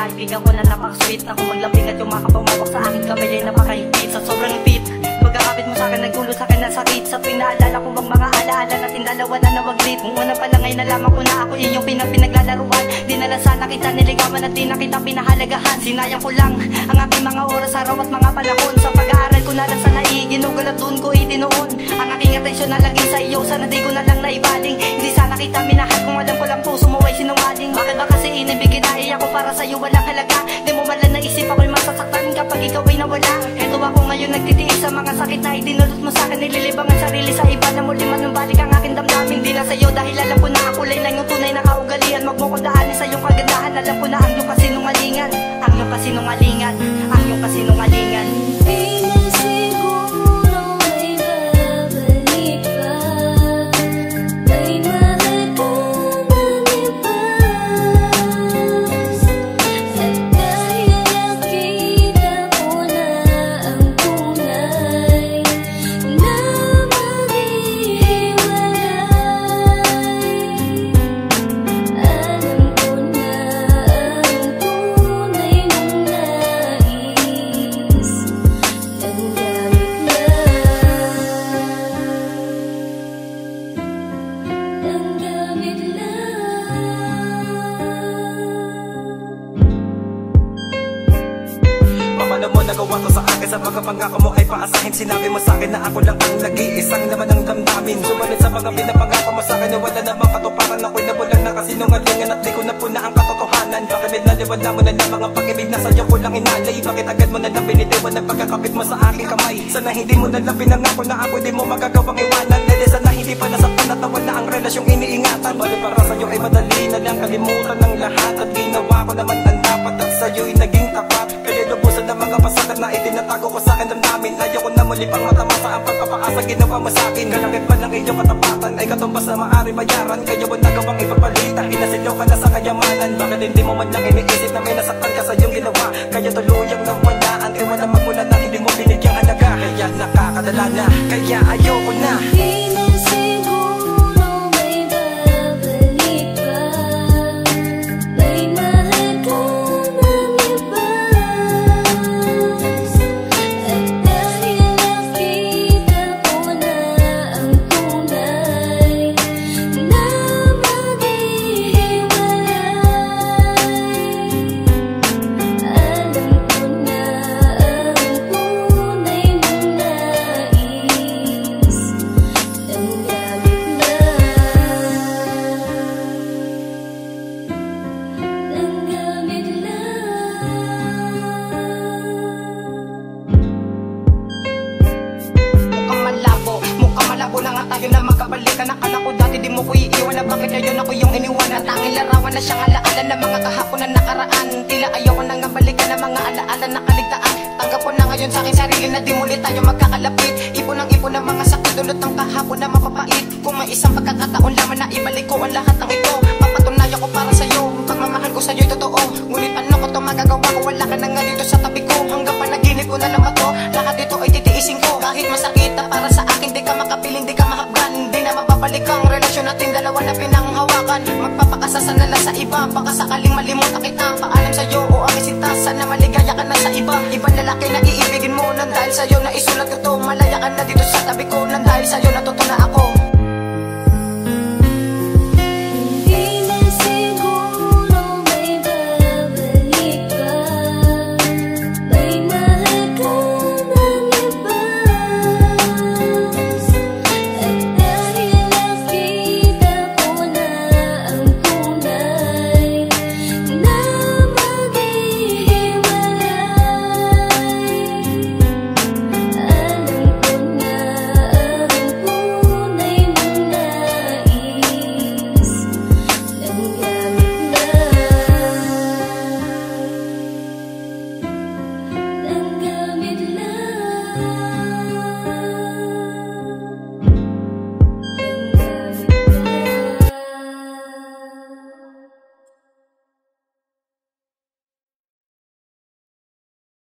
kaibigan ko na napaka-sweet. Na kung maglaping at yung makapamawak sa akin kamay ay napakahigpit. Sa sobrang higpit, pagkakapit mo sa'kin nagdulo sa'kin ng sakit. Sa pinaalala ko bang mga alaala natin dalawa na nawaglit. Kung una pa lang ay nalaman ko na ako iyong pinaglalaruan. Di na lang sana kita niligawan at di na kita pinahalagahan. Sinayang ko lang ang aking mga oras, araw at mga panahon. Sa pag-aaral ko na lang sana iginugal at doon ko itinoon ang aking atensyon na lagi sa iyo. Sana di ko na lang naibaling. Hindi sana kita minahal kung alam ko lang puso mo ay sinungaling. Bakit ba kasi inibigin na ako para sa'yo walang halaga? Di mo man lang naisip ako'y masasaktan kapag ikaw ay nawala. Eto ako ngayon nagtitiis sa mga sakit na idinulot mo sa'kin. Nililibang ang sarili sa iba na muli manumbalik ang aking damdamin. Di na sa'yo dahil alam ko na ang kulay na yung tunay na kaugalian. Wag mo ko daanin sa iyong kagandahan. Alam ko na ang iyong kasinungalingan. Ang iyong kasinungalingan. Ang iyong kasinungalingan. Paano mo nagawa to sa akin? Sa mga pangako mo ay paasahin. Sinabi mo sa akin na ako lang ang nag-iisang naman ng damdamin. Sumalit sa mga pinapangako mo sa akin na wala namang katuparan. Ako'y nabulan na kasinungalingan at di ko na po na ang katotohanan. Bakit naliwala mo na lang ang pag-ibig na sa'yo ko lang inalay? Bakit agad mo na lang binitiwan ang pagkakapit mo sa aking kamay? Sana hindi mo na lang pinangako na ako di mo magagawang iwanan. Dahil sana hindi pa nasaktan at nawala ang relasyong iniingatan. Bali para sa'yo ay madali na lang kalimutan ng lahat. At ginawa ko naman ang dapat at sa'yo'y naging tapat. Kaya lubusan ng mga pasakit na itinatago ko sa akin damdamin. Ayaw ko na muli pang matamasa ang pagpapaasa ginawa mo sa akin. Kalakit pa ng iyong katapatan ay katumbas na maaari bayaran. Kaya mo nagawang ipapalita, inasilaw ka na sa kayamanan. Bakit hindi mo man lang iniisip na may nasaktan ka sa iyong ginawa? Kaya tuluyang nawalaan, ewan na magmula na hindi mo binigyang halaga. Kaya nakakadala na, kaya ayoko na. Tayo na magkabalikan, akala ko dati di mo ko iiwan. Na bakit ngayon ako yung iniwan? At tanging larawan na siyang alaala ng mga kahapon na nakaraan. Tila ayoko nang balikan ng mga alaala na kaligtaan. Tanggap ko na ngayon sa aking sarili na di muli tayo magkakalapit. Ipon ang ipon ng mga sakit dulot ng kahapon na mapapait. Kung may isang pagkakataon lamang na ibalik ko ang lahat ng ito, papatunayan ko para sa'yo, pagmamahal ko sa'yo'y totoo. Ngunit ano ko to magagawa ko, wala ka na nga dito sa tabi ko. Hanggang panaginip ko na naman to, lahat dito ay titiisin ko. Kahit masakit na para sa akin, di ka makapiling, di ka mahapgan. Di na mapapalik ang relasyon natin dalawa na pinanghawakan. Magpapakasasa na lang sa iba, baka sakaling malimutan kita. Paalam sa'yo o aking sinta, sana maligaya ka na sa iba. Ibang lalaki na iibigin mo, nang dahil sa'yo na isulat ko to. Malaya ka na dito sa tabi ko, nang dahil sa'yo natuto na ako.